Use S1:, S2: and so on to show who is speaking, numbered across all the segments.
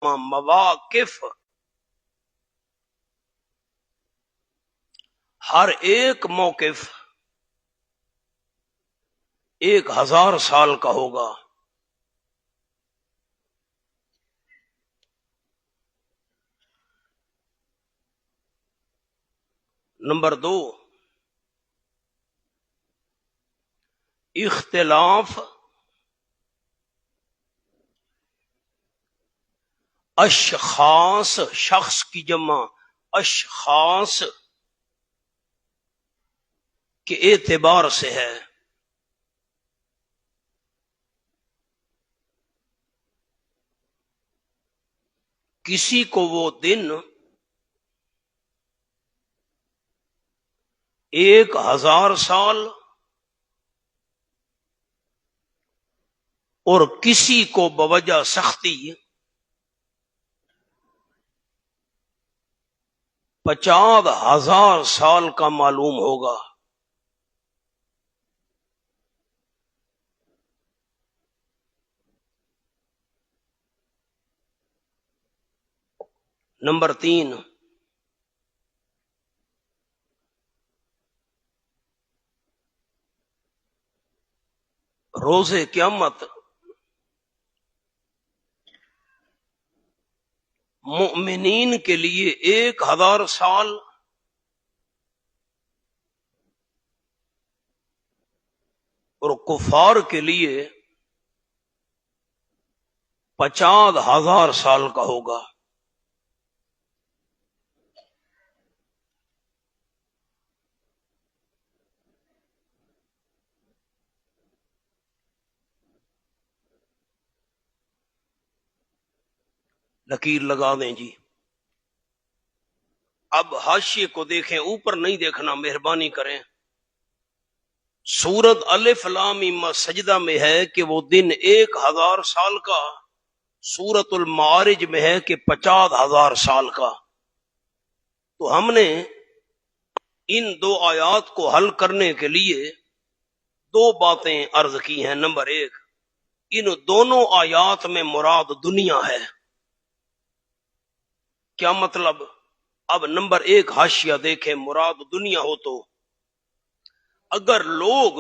S1: مواقف، ہر ایک موقف 1000 سال کا ہوگا۔ نمبر 2، اختلاف اشخاص، شخص کی جمع اشخاص کے اعتبار سے ہے۔ کسی کو وہ دن 1000 سال اور کسی کو بوجہ سختی 50,000 سال کا معلوم ہوگا۔ نمبر 3، روز قیامت مؤمنین کے لیے 1000 سال اور کفار کے لیے 50,000 سال کا ہوگا۔ لکیر لگا دیں جی۔ اب حاشیے کو دیکھیں، اوپر نہیں دیکھنا، مہربانی کریں۔ سورت الف لام میم سجدہ میں ہے کہ وہ دن 1000 سال کا، سورت المعارج میں ہے کہ 50,000 سال کا۔ تو ہم نے ان دو آیات کو حل کرنے کے لیے 2 باتیں عرض کی ہیں۔ نمبر 1، ان دونوں آیات میں مراد دنیا ہے۔ کیا مطلب؟ اب نمبر 1 حاشیہ دیکھیں، مراد دنیا ہو تو اگر لوگ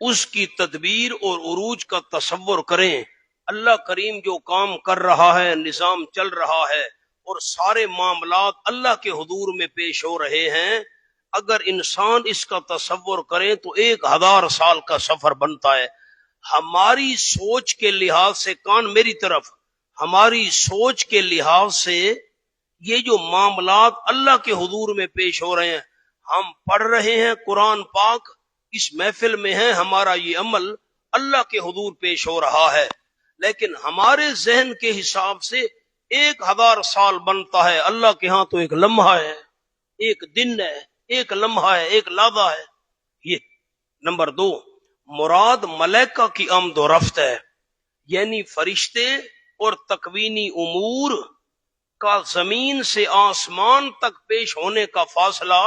S1: اس کی تدبیر اور عروج کا تصور کریں، اللہ کریم جو کام کر رہا ہے، نظام چل رہا ہے اور سارے معاملات اللہ کے حضور میں پیش ہو رہے ہیں، اگر انسان اس کا تصور کریں تو 1000 سال کا سفر بنتا ہے۔ ہماری سوچ کے لحاظ سے، کان میری طرف، ہماری سوچ کے لحاظ سے یہ جو معاملات اللہ کے حضور میں پیش ہو رہے ہیں، ہم پڑھ رہے ہیں قرآن پاک، اس محفل میں ہیں، ہمارا یہ عمل اللہ کے حضور پیش ہو رہا ہے، لیکن ہمارے ذہن کے حساب سے 1000 سال بنتا ہے، اللہ کے ہاں تو ایک لمحہ ہے، ایک دن ہے، ایک لمحہ ہے، ایک لحظہ ہے۔ یہ نمبر 2، مراد ملائکہ کی آمد و رفت ہے، یعنی فرشتے اور تکوینی امور کا زمین سے آسمان تک پیش ہونے کا فاصلہ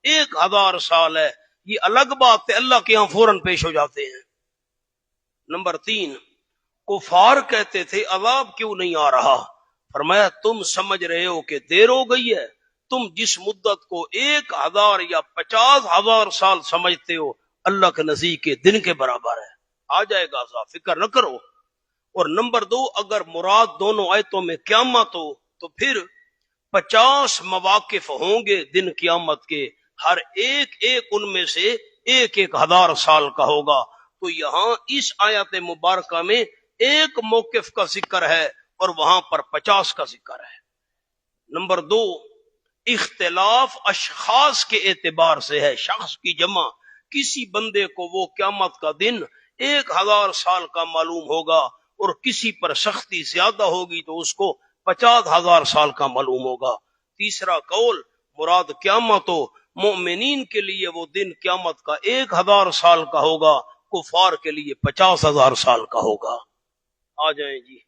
S1: 1000 سال ہے۔ یہ الگ بات ہے، اللہ کے ہاں فوراً پیش ہو جاتے ہیں۔ نمبر 3، کفار کہتے تھے عذاب کیوں نہیں آ رہا؟ فرمایا تم سمجھ رہے ہو کہ دیر ہو گئی ہے، تم جس مدت کو 1000 یا 50,000 سال سمجھتے ہو، اللہ کے نزدیک کے دن کے برابر ہے، آ جائے گا عذاب، فکر نہ کرو۔ اور نمبر 2، اگر مراد دونوں آیتوں میں قیامت ہو تو پھر 50 مواقف ہوں گے دن قیامت کے، ہر ایک ان میں سے 1000 سال کا ہوگا۔ تو یہاں اس آیت مبارکہ میں ایک موقف کا ذکر ہے اور وہاں پر 50 کا ذکر ہے۔ نمبر 2، اختلاف اشخاص کے اعتبار سے ہے، شخص کی جمع، کسی بندے کو وہ قیامت کا دن 1000 سال کا معلوم ہوگا اور کسی پر سختی زیادہ ہوگی تو اس کو 50,000 سال کا معلوم ہوگا۔ تیسرا قول، مراد قیامت ہو، مومنین کے لیے وہ دن قیامت کا 1000 سال کا ہوگا، کفار کے لیے 50,000 سال کا ہوگا۔ آ جائیں جی۔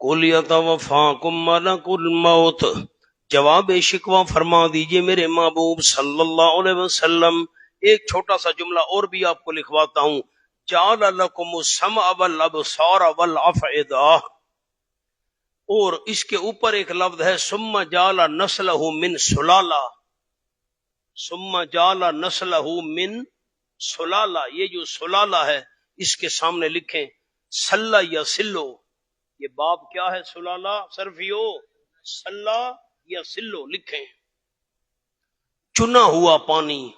S1: قُلْ يَتَوَفَّاكُم مَلَكُ الْمَوْتِ، جواب شکوہ فرما دیجئے میرے محبوب صلی اللہ علیہ وسلم۔ ایک چھوٹا سا جملہ اور بھی آپ کو لکھواتا ہوں، جعل لکم السمع والابصار والافئدہ، اور اس کے اوپر ایک لفظ ہے ثم جعل نسلہ من سلالہ، ثم جعل نسلہ من سلالہ، یہ جو سلالہ ہے اس کے سامنے لکھیں سلہ یا سلو، یہ باب کیا ہے؟ سلالہ صرفیو، سلہ یا سلو لکھیں، چنا ہوا پانی۔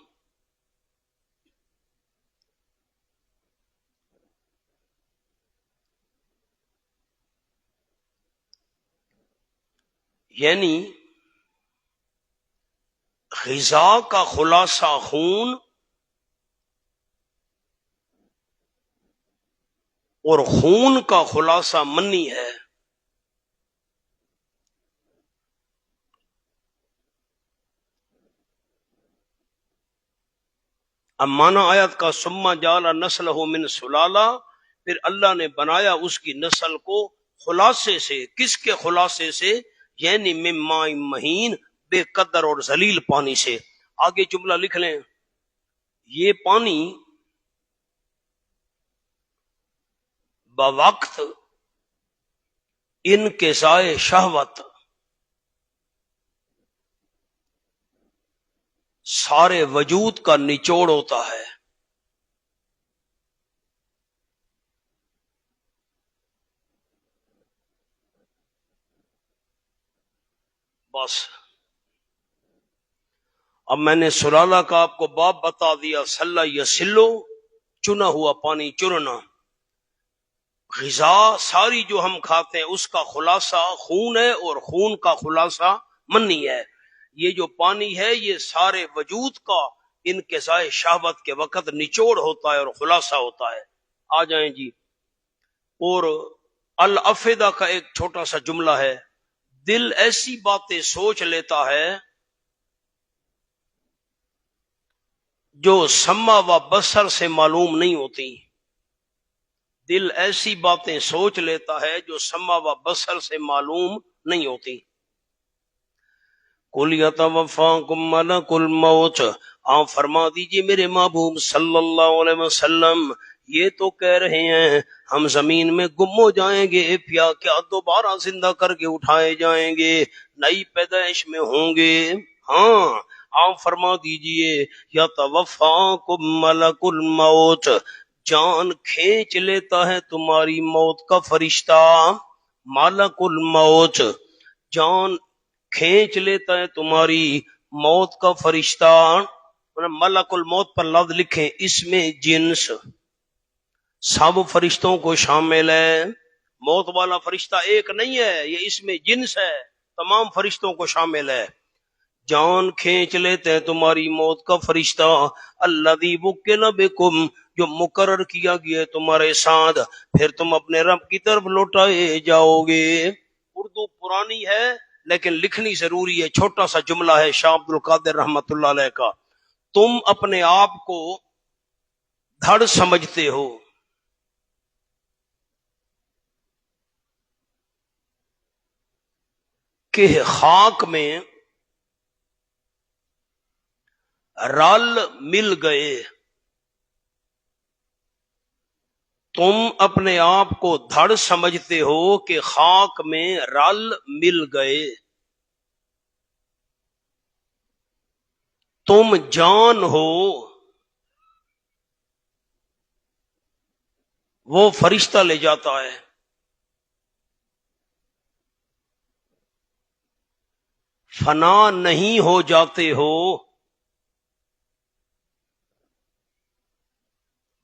S1: یعنی غذا کا خلاصہ خون اور خون کا خلاصہ منی ہے۔ اب مانا آیت کا ثم جعل نسلہ من سلالہ، پھر اللہ نے بنایا اس کی نسل کو خلاصے سے۔ کس کے خلاصے سے؟ یعنی من ماء مہین، بے قدر اور ذلیل پانی سے۔ آگے جملہ لکھ لیں، یہ پانی بوقت انقضاء شہوت سارے وجود کا نچوڑ ہوتا ہے۔ بس اب میں نے سلالہ کا آپ کو باب بتا دیا، سلہ یا سلو، چنا ہوا پانی، چرنا۔ غذا ساری جو ہم کھاتے ہیں اس کا خلاصہ خون ہے، اور خون کا خلاصہ منی ہے۔ یہ جو پانی ہے یہ سارے وجود کا انقضاء شہوت کے وقت نچوڑ ہوتا ہے اور خلاصہ ہوتا ہے۔ آ جائیں جی، اور الافئدہ کا ایک چھوٹا سا جملہ ہے، دل ایسی باتیں سوچ لیتا ہے جو سمع و بصر سے معلوم نہیں ہوتی۔ دل ایسی باتیں سوچ لیتا ہے جو سمع و بصر سے معلوم نہیں ہوتی۔ قُلْ يَتَوَفَّاكُم مَلَكُ الْمَوْتِ، آپ فرما دیجئے میرے محبوب صلی اللہ علیہ وسلم، یہ تو کہہ رہے ہیں ہم زمین میں گم ہو جائیں گے، کیا دوبارہ زندہ کر کے اٹھائے جائیں گے، نئی پیدائش میں ہوں گے؟ ہاں، آپ فرما دیجئے یَتَوَفَّاكُم مَلَكُ الْمَوْتِ، جان کھینچ لیتا ہے تمہاری موت کا فرشتہ۔ مَلَكُ الْمَوْتِ، جان کھینچ لیتا ہے تمہاری موت کا فرشتہ۔ ملک الموت پر لفظ لکھیں، اس میں جنس سب فرشتوں کو شامل ہے۔ موت والا فرشتہ ایک نہیں ہے، یہ اس میں جنس ہے، تمام فرشتوں کو شامل ہے۔ جان کھینچ لیتے ہیں تمہاری موت کا فرشتہ، الذی وکل بکم، جو مقرر کیا گیا ہے تمہارے ساتھ، پھر تم اپنے رب کی طرف لوٹائے جاؤ گے۔ اردو پرانی ہے لیکن لکھنی ضروری ہے۔ چھوٹا سا جملہ ہے شاہ عبد القادر رحمت اللہ علیہ کا، تم اپنے آپ کو دھڑ سمجھتے ہو کہ خاک میں رل مل گئے، تم اپنے آپ کو دھڑ سمجھتے ہو کہ خاک میں رل مل گئے، تم جان ہو وہ فرشتہ لے جاتا ہے، فنا نہیں ہو جاتے ہو۔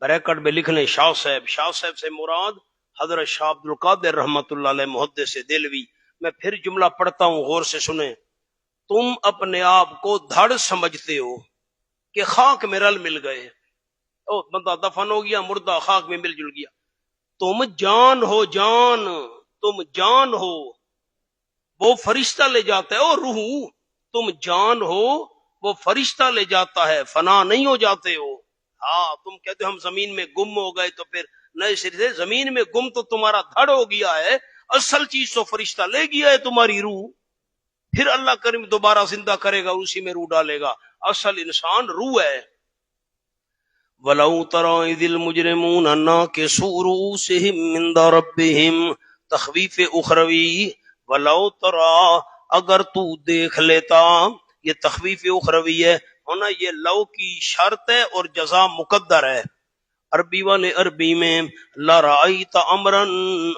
S1: بریکٹ میں لکھ لیں شاہ صاحب، شاہ صاحب سے مراد حضرت شاہ عبد القادر رحمت اللہ علیہ محدث دہلوی۔ میں پھر جملہ پڑھتا ہوں، غور سے سنیں، تم اپنے آپ کو دھڑ سمجھتے ہو کہ خاک میں رل مل گئے، او بندہ دفن ہو گیا، مردہ خاک میں مل جل گیا، تم جان ہو، جان، تم جان ہو وہ فرشتہ لے جاتا ہے، او روح، تم جان ہو وہ فرشتہ لے جاتا ہے، فنا نہیں ہو جاتے ہو۔ ہاں، تم کہتے ہو ہم زمین میں گم ہو گئے، تو پھر نئے سرے سے زمین میں گم تو تمہارا دھڑ ہو گیا ہے، اصل چیز تو فرشتہ لے گیا ہے تمہاری روح، پھر اللہ کریم دوبارہ زندہ کرے گا، اسی میں روح ڈالے گا۔ اصل انسان روح ہے۔ وَلَوْ تَرَىٰ إِذِ الْمُجْرِمُونَ نَاكِسُو رُءُوسِهِمْ عِندَ رَبِّهِمْ، تخویف اخروی۔ وَلَوْ تَرَىٰ، اگر تو دیکھ لیتا، یہ تخویف اخروی ہے ہونا، یہ لو کی شرط ہے اور جزا مقدر ہے۔ عربی والے عربی میں لَرَأَيْتَ أَمْرًا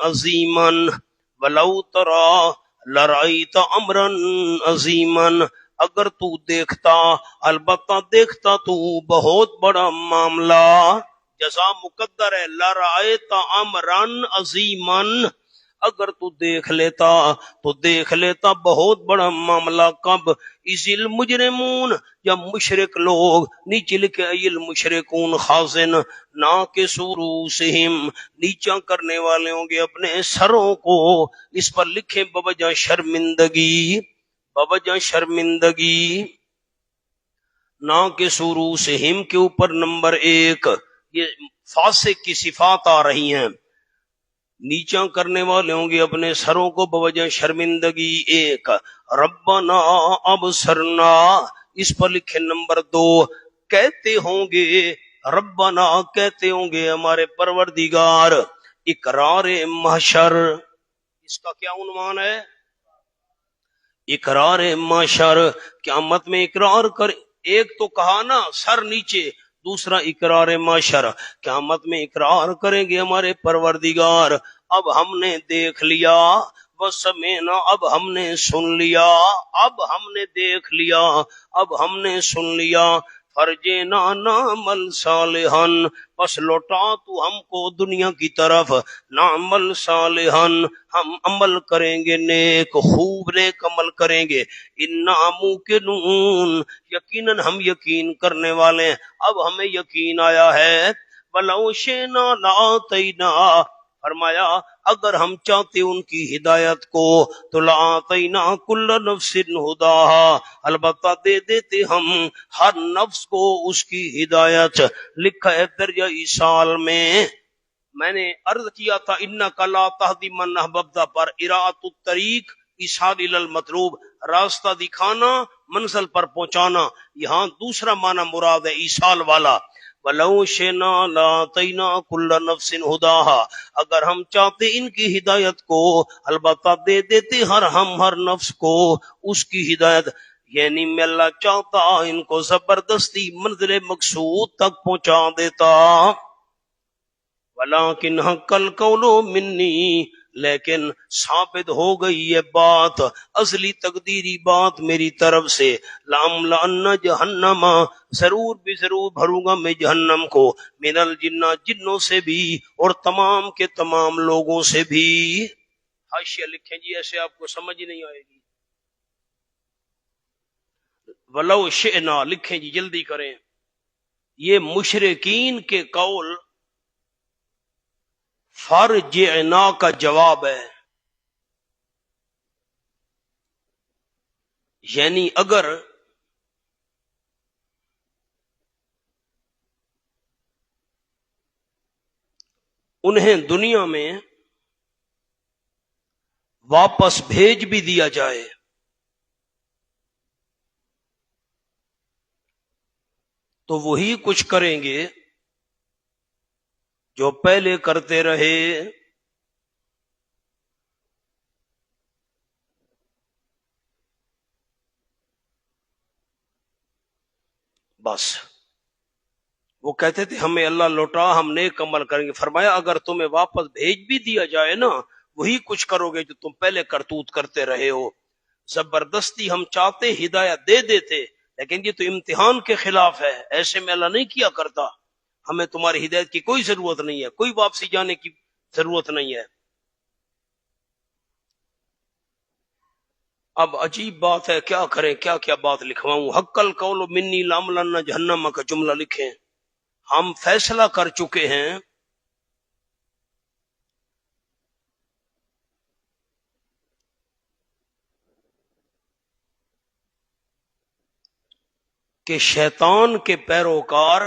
S1: عَظِيمًا، وَلَوْ تَرَىٰ لَرَأَيْتَ أَمْرًا عَظِيمًا، اگر تو دیکھتا، البتہ دیکھتا تو بہت بڑا معاملہ۔ جزا مقدر ہے، لَرَأَيْتَ أَمْرًا عَظِيمًا، اگر تو دیکھ لیتا تو دیکھ لیتا بہت بڑا معاملہ۔ کب؟ اِذِ الْمُجْرِمُونَ، جب مشرک لوگ، نیچے لکھے المشرکون خازن، ناکسو رؤوسہم، نیچا کرنے والے ہوں گے اپنے سروں کو، اس پر لکھیں بوجہ شرمندگی، بوجہ شرمندگی۔ ناکسو رؤوسہم کے اوپر نمبر 1 یہ فاسق کی صفات آ رہی ہیں، نیچا کرنے والے ہوں گے اپنے سروں کو بوجہ شرمندگی 1۔ ربنا ابصرنا، اس پر لکھے نمبر 2، کہتے ہوں گے ربنا، کہتے ہوں گے ہمارے پروردگار۔ اقرار محشر، اس کا کیا عنوان ہے؟ اقرار محشر، قیامت میں اقرار کر، ایک تو کہا نا سر نیچے، دوسرا اقرار محشر، قیامت میں اقرار کریں گے ہمارے پروردگار، اب ہم نے دیکھ لیا، وسمعنا، اب ہم نے سن لیا، اب ہم نے دیکھ لیا، اب ہم نے سن لیا، فرجنا نعمل صالحا، پس لوٹا تو ہم کو دنیا کی طرف، نعمل صالحا، ہم عمل کریں گے نیک، خوب نیک عمل کریں گے، انا موقنون، یقیناً ہم یقین کرنے والے ہیں، اب ہمیں یقین آیا ہے۔ وَلَوْ شِئْنَا لَآتَيْنَا، فرمایا اگر ہم چاہتے ان کی ہدایت کو تو لَآتَيْنَا كُلَّ نَفْسٍ هُدَاهَا، البتہ دے دیتے ہم ہر نفس کو اس کی ہدایت۔ لکھا ہے درجہ ایصال میں نے عرض کیا تھا اِنَّكَ لَا تَهْدِي مَنْ أَحْبَبْتَ، پر اِرَاءَۃُ الطریق، ایصال الی المطلوب، راستہ دکھانا، منزل پر پہنچانا، یہاں دوسرا معنی مراد ہے ایصال والا۔ وَلَوْ شِئْنَا لَآتَيْنَا كُلَّ نَفْسٍ هُدَاهَا، اگر ہم چاہتے ان کی ہدایت کو البتہ دے دیتے ہر نفس کو اس کی ہدایت، یعنی میں اللہ چاہتا ان کو زبردستی منزل مقصود تک پہنچا دیتا۔ وَلَٰكِنْ حَقَّ الْقَوْلُ مِنِّي، لیکن ثابت ہو گئی یہ بات، اصلی تقدیری بات میری طرف سے، لَأَمْلَأَنَّ جَهَنَّمَ، ضرور بھی ضرور بھروں گا میں جہنم کو، من الجنہ، جنوں سے بھی، اور تمام کے تمام لوگوں سے بھی۔ حاشیہ لکھیں جی، ایسے آپ کو سمجھ نہیں آئے گی۔ وَلَوْ شِئْنَا لکھیں جی، جلدی کریں، یہ مشرکین کے قول فرجعنا کا جواب ہے، یعنی اگر انہیں دنیا میں واپس بھیج بھی دیا جائے تو وہی کچھ کریں گے جو پہلے کرتے رہے۔ بس وہ کہتے تھے ہمیں اللہ لوٹا، ہم نیک عمل کریں گے، فرمایا اگر تمہیں واپس بھیج بھی دیا جائے نا، وہی کچھ کرو گے جو تم پہلے کرتوت کرتے رہے ہو۔ زبردستی ہم چاہتے ہدایت دے دیتے، لیکن یہ تو امتحان کے خلاف ہے، ایسے میں اللہ نہیں کیا کرتا، ہمیں تمہاری ہدایت کی کوئی ضرورت نہیں ہے، کوئی واپسی جانے کی ضرورت نہیں ہے۔ اب عجیب بات ہے، کیا کریں، کیا کیا بات لکھواؤں۔ حق القول منی لاملن جہنم کا جملہ لکھیں، ہم فیصلہ کر چکے ہیں کہ شیطان کے پیروکار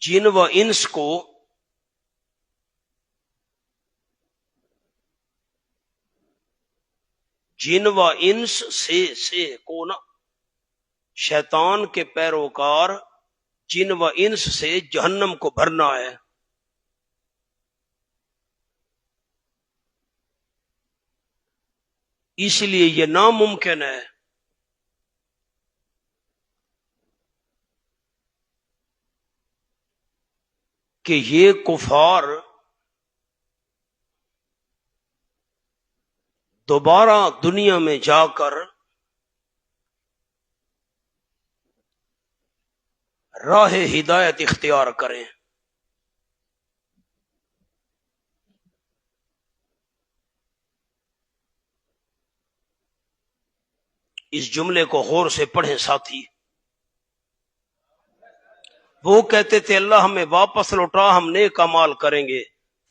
S1: جن و انس کو جن و انس سے کو نا شیطان کے پیروکار جن و انس سے جہنم کو بھرنا ہے. اس لیے یہ ناممکن ہے کہ یہ کفار دوبارہ دنیا میں جا کر راہ ہدایت اختیار کریں. اس جملے کو غور سے پڑھیں ساتھی. وہ کہتے تھے اللہ ہمیں واپس لوٹا، ہم نیک اعمال کریں گے.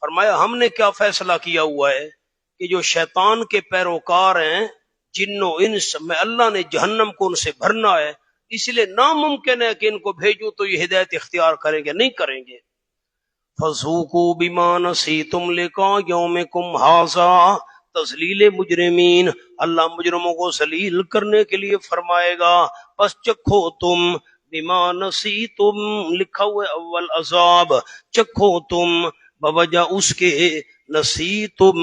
S1: فرمایا ہم نے کیا فیصلہ کیا ہوا ہے کہ جو شیطان کے پیروکار ہیں جن و انس میں اللہ نے جہنم کو ان سے بھرنا ہے، اس لیے ناممکن ہے کہ ان کو بھیجوں تو یہ ہدایت اختیار کریں گے، نہیں کریں گے. فَذُوقُوا بِمَا نَسِيتُمْ لِقَاءَ يَوْمِكُمْ هَٰذَا تذلیل مجرمین، اللہ مجرموں کو ذلیل کرنے کے لیے فرمائے گا پس چکھو تم بما نسیتم، لکھا ہوا ہے اول عذاب، چکھو تم بوجہ اس کے، نسیتم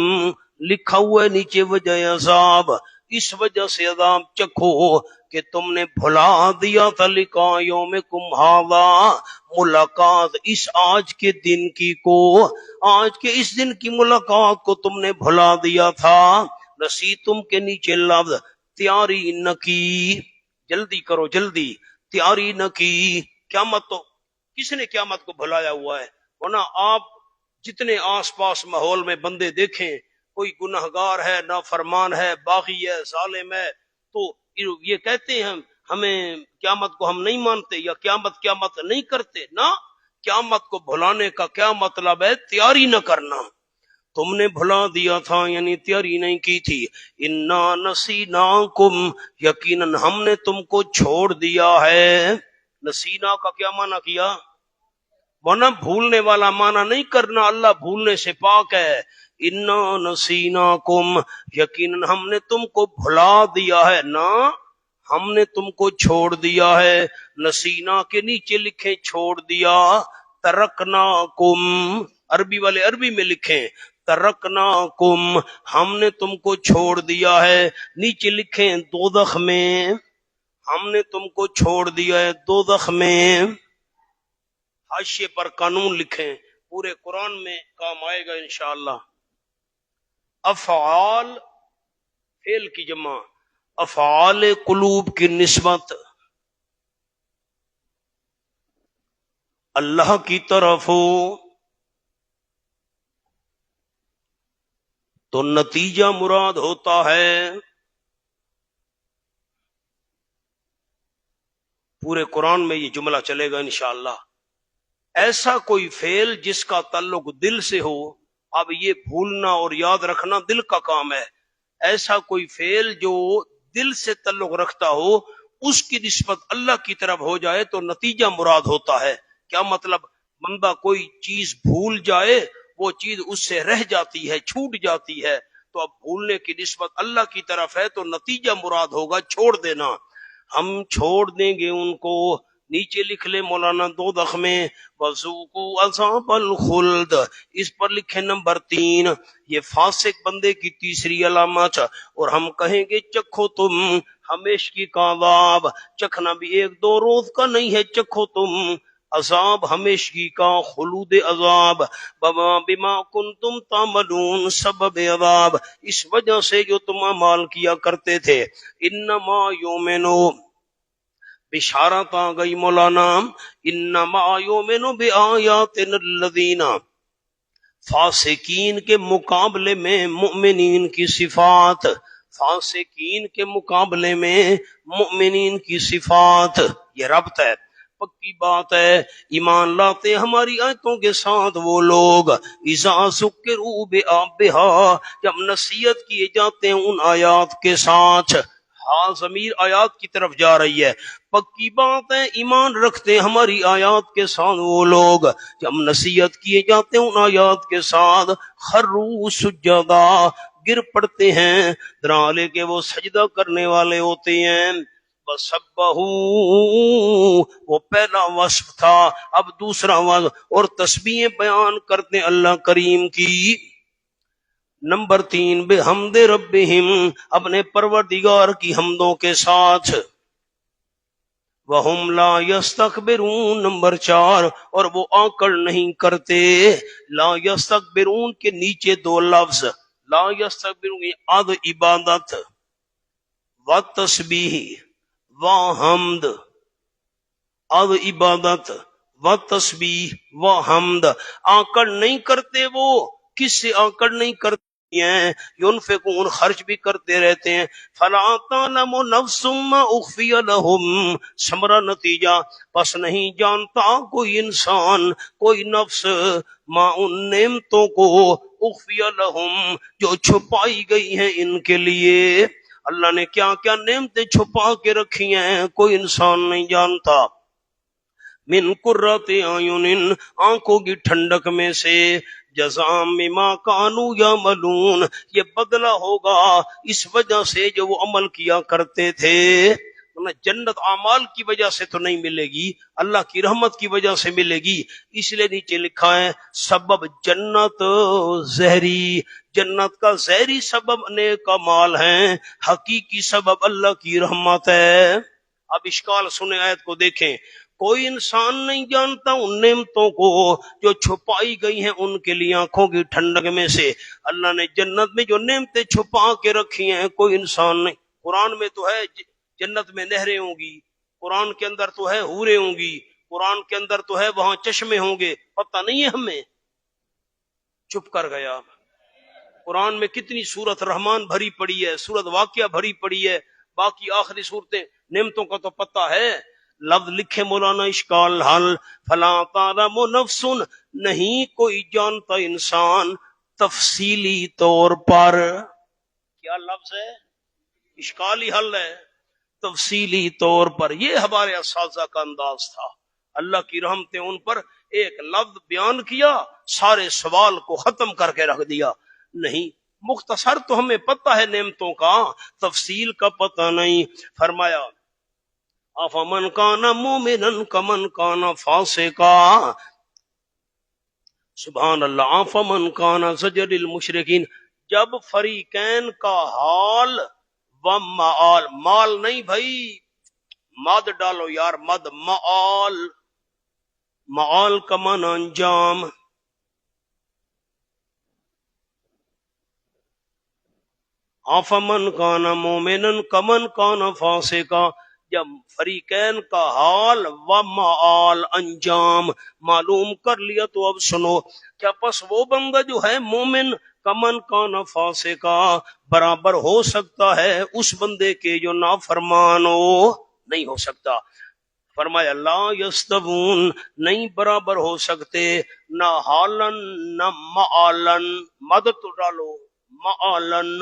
S1: لکھا ہوا ہے نیچے وجہ عذاب، اس وجہ سے عذاب چکھو کہ تم نے بھلا دیا تھا لقاء یومکم ھذا، ملاقات اس آج کے دن کی کو، آج کے اس دن کی ملاقات کو تم نے بھلا دیا تھا. نسیتم کے نیچے لفظ تیاری نہ کی، جلدی کرو جلدی، تیاری نہ کی. قیامت تو کس نے قیامت کو بھلایا ہوا ہے؟ ورنہ آپ جتنے آس پاس ماحول میں بندے دیکھیں، کوئی گناہگار ہے، نافرمان ہے، باغی ہے، ظالم ہے، تو یہ کہتے ہیں ہمیں قیامت کو ہم نہیں مانتے یا قیامت نہیں کرتے. نہ، قیامت کو بھلانے کا کیا مطلب ہے؟ تیاری نہ کرنا. تم نے بھلا دیا تھا یعنی تیاری نہیں کی تھی. انا نسیناکم، یقیناً ہم نے تم کو چھوڑ دیا ہے. نسینا کا کیا معنی کیا؟ ورنہ بھولنے والا معنی نہیں کرنا، اللہ بھولنے سے پاک ہے. انا نسیناکم، یقیناً ہم نے تم کو بھلا دیا ہے، نہ ہم نے تم کو چھوڑ دیا ہے. نسینا کے نیچے لکھیں چھوڑ دیا، ترکناکم، عربی والے عربی میں لکھیں ترکناکم، ہم نے تم کو چھوڑ دیا ہے. نیچے لکھیں دوزخ میں، ہم نے تم کو چھوڑ دیا ہے دوزخ میں. حاشیے پر قانون لکھیں، پورے قرآن میں کام آئے گا انشاءاللہ. افعال فعل کی جمع، افعال قلوب کی نسبت اللہ کی طرف ہو تو نتیجہ مراد ہوتا ہے. پورے قرآن میں یہ جملہ چلے گا انشاءاللہ. ایسا کوئی فعل جس کا تعلق دل سے ہو، اب یہ بھولنا اور یاد رکھنا دل کا کام ہے، ایسا کوئی فعل جو دل سے تعلق رکھتا ہو اس کی نسبت اللہ کی طرف ہو جائے تو نتیجہ مراد ہوتا ہے. کیا مطلب؟ بندہ کوئی چیز بھول جائے، وہ چیز اس سے رہ جاتی ہے، چھوٹ جاتی ہے، تو اب بھولنے کی نسبت اللہ کی طرف ہے تو نتیجہ مراد ہوگا چھوڑ دینا. ہم چھوڑ دیں گے ان کو. نیچے لکھ لے مولانا دوزخ میں وذوقوا عذاب الخلد، اس پر لکھے نمبر 3، یہ فاسق بندے کی تیسری علامت. اور ہم کہیں گے چکھو تم ہمیشگی کا عذاب، چکھنا بھی 1-2 روز کا نہیں ہے، چکھو تم عذاب ہمیشگی کا، خلود عذاب، بما کنتم تعملون، سبب عذاب اس وجہ سے جو تم اعمال کیا کرتے تھے. انما یؤمنو، بشارت آ گئی مولانا، انما یؤمنو بآیاتنا الذین، فاسقین کے مقابلے میں مؤمنین کی صفات، فاسقین کے مقابلے میں مؤمنین کی صفات، یہ ربط ہے. پکی بات ہے، ایمان لاتے ہماری آیتوں کے ساتھ وہ لوگ اذا ذکروا بہا، جب نصیحت کیے جاتے ہیں ان آیات کے ساتھ. ہاں ضمیر آیات کی طرف جا رہی ہے. پکی بات ہے، ایمان رکھتے ہماری آیات کے ساتھ وہ لوگ جب نصیحت کیے جاتے ہیں ان آیات کے ساتھ، خروا سجدا، گر پڑتے ہیں، درالے کے وہ سجدہ کرنے والے ہوتے ہیں۔ وَسَبَّحُوا، وہ پہلا وصف تھا، اب دوسرا وصف، اور تسبیحیں بیان کرتے اللہ کریم کی۔ نمبر 3، بحمد ربہم، اپنے پروردگار کی حمدوں کے ساتھ۔ وَهُمْ لَا يَسْتَكْبِرُونَ، نمبر 4، اور وہ آکڑ نہیں کرتے۔ لا یستکبرون کے نیچے 2 لفظ، لا یستکبرون اد عبادت و تسبیح و حمد، اد عبادت و تسبیح و حمد، آکڑ نہیں کرتے۔ وہ کس سے آکڑ نہیں کرتے ہیں؟ ينفقون، خرچ بھی کرتے رہتے ہیں۔ فلا تعلم نفس ما اخفی لهم، ثمرہ نتیجہ، پس نہیں جانتا کوئی انسان، کوئی نفس، ما ان نعمتوں کو، اخفی لهم، جو چھپائی گئی ہیں ان کے لیے۔ اللہ نے کیا کیا نعمتیں چھپا کے رکھی ہیں، کوئی انسان نہیں جانتا۔ من قرۃ اعین، آنکھوں کی ٹھنڈک میں سے، جزاء بما کانوا یعملون، یہ بدلہ ہوگا اس وجہ سے جو وہ عمل کیا کرتے تھے۔ جنت اعمال کی وجہ سے تو نہیں ملے گی، اللہ کی رحمت کی وجہ سے ملے گی۔ اس لیے نیچے لکھا ہے سبب جنت زہری، جنت کا زہری سبب نیک اعمال ہیں، حقیقی سبب اللہ کی رحمت ہے۔ اب اشکال سنے، آیت کو دیکھیں۔ کوئی انسان نہیں جانتا ان نعمتوں کو جو چھپائی گئی ہیں ان کے لیے آنکھوں کی ٹھنڈک میں سے۔ اللہ نے جنت میں جو نعمتیں چھپا کے رکھی ہیں کوئی انسان نہیں۔ قرآن میں تو ہے جنت میں نہریں ہوں گی، قرآن کے اندر تو ہے حوریں ہوں گی، قرآن کے اندر تو ہے وہاں چشمے ہوں گے، پتہ نہیں ہے ہمیں، چپ کر گیا۔ قرآن میں کتنی سورت رحمان بھری پڑی ہے، سورت واقعہ بھری پڑی ہے، باقی آخری صورتیں نعمتوں کا تو پتہ ہے۔ لفظ لکھے مولانا اشکال حل، فلا تعلم نفس، نہیں کوئی جانتا انسان تفصیلی طور پر، کیا لفظ ہے؟ اشکالی حل ہے، تفصیلی طور پر۔ یہ ہمارے اساتذہ کا انداز تھا، اللہ کی رحمتیں ان پر، ایک لفظ بیان کیا سارے سوال کو ختم کر کے رکھ دیا۔ نہیں، مختصر تو ہمیں پتہ ہے نعمتوں کا، تفصیل کا پتہ نہیں۔ فرمایا افمن کان مومنا کمن کان فاسقا، سبحان اللہ، افمن کان زجر المشرکین، جب فریقین کا حال و معال، مال نہیں بھائی، مد ڈالو یار، مد، معال، معال کا معنی انجام، افمن کان مومنا کمن کان فاسقا، جب فریقین کا حال و معال، انجام معلوم کر لیا تو اب سنو، کیا پس وہ بندہ جو ہے مومن کمن کان فاسقا، برابر ہو سکتا ہے اس بندے کے جو نافرمان ہو؟ نہیں ہو سکتا۔ فرمایا لا یستوون، نہیں برابر ہو سکتے، نہ حالن نہ معالن، مدد تو ڈالو، معالن،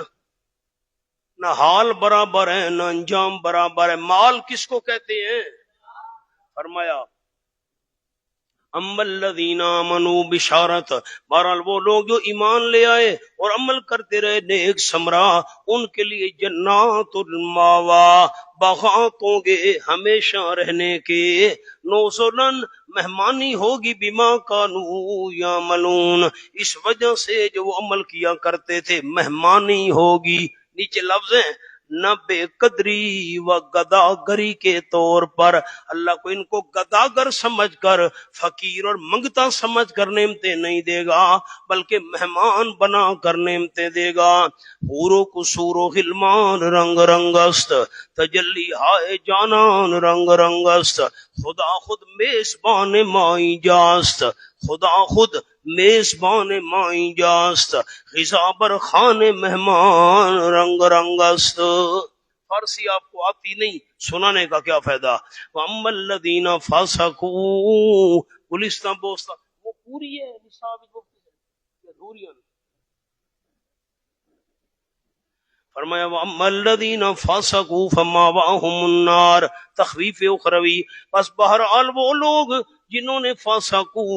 S1: نہ حال برابر ہے نہ انجام برابر ہے۔ مال کس کو کہتے ہیں؟ فرمایا اما الذین آمنوا، بشارت، بہرحال وہ لوگ جو ایمان لے آئے اور عمل کرتے رہے نیک ثمرہ، ان کے لیے جنات الماوا، باغات ہوں گے ہمیشہ رہنے کے، نزلاً، مہمانی ہوگی، بما کانوا یعملون، اس وجہ سے جو وہ عمل کیا کرتے تھے مہمانی ہوگی۔ نیچے لفظ ہیں نہ بے قدری و گداگری کے طور پر، اللہ کو ان کو گداگر سمجھ کر، فقیر اور منگتا سمجھ کر نعمتیں نہیں دے گا، بلکہ مہمان بنا کر نعمتیں دے گا۔ حور و قصور و غلمان رنگ رنگ است، تجلی ہائے جانان رنگ رنگ است، خدا خود میزبان مائی جاست، خدا خود میزبان مائی جاست، غذا بر خان مہمان رنگ رنگ است۔ فارسی آپ کو آتی نہیں، سنانے کا کیا فائدہ؟ وَأَمَّا الَّذِينَ فَاسَقُوا، گلستان بوستان، وہ پوری ہے نصاب ضروری ہے۔ فرمایا وَأَمَّا الَّذِينَ فَاسَقُوا فَمَأْوَاهُمُ النَّارُ، تخویف اخروی، پس بہرحال وہ لوگ جنہوں نے فاسقو،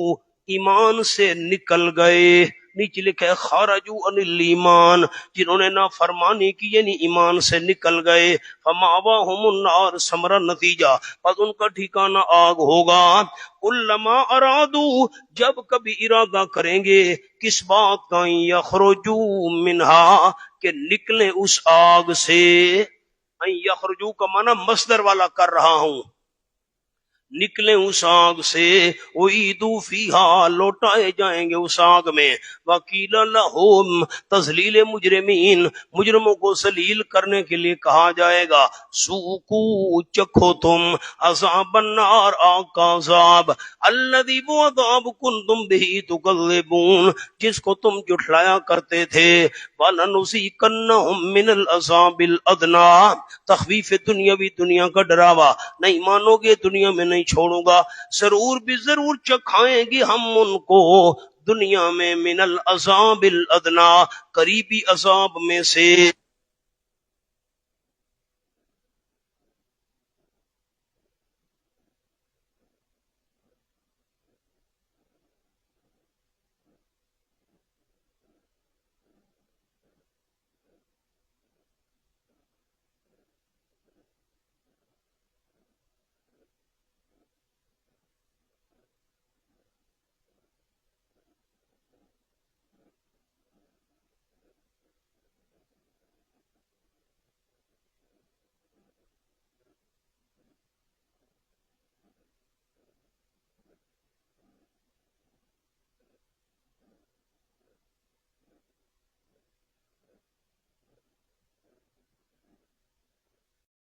S1: ایمان سے نکل گئے، نیچے لکھا ہے خارجو انل ایمان، جنہوں نے نافرمانی کی یعنی ایمان سے نکل گئے، فماواہم النار، ثمرہ نتیجہ پس ان کا ٹھکانہ آگ ہوگا، علما ارادو، جب کبھی ارادہ کریں گے کس بات کا، یخرجو منہا، کہ نکلیں اس آگ سے، یخرجو کا معنی مصدر والا کر رہا ہوں، نکلیں اس آگ سے، اعیدو فیہا، لوٹائے جائیں گے اس آگ میں، وکیل لہم، تذلیل مجرمین، مجرموں کو ذلیل کرنے کے لیے کہا جائے گا، سوکو، چکھو تم، عذاب النار، آگ کا عذاب، الذی، وہ عذاب کنتم بہ تکذبون، جس کو تم جھٹلایا کرتے تھے، وَلَنُذِيقَنَّهُم مِّنَ الْعَذَابِ الْأَدْنَىٰ، تخفیف دنیاوی، دنیا کا ڈراوا، نہیں مانو گے دنیا میں نہیں چھوڑوں گا، ضرور بھی ضرور چکھائیں گے ہم ان کو دنیا میں، من العذاب الادنیٰ، قریبی عذاب میں سے،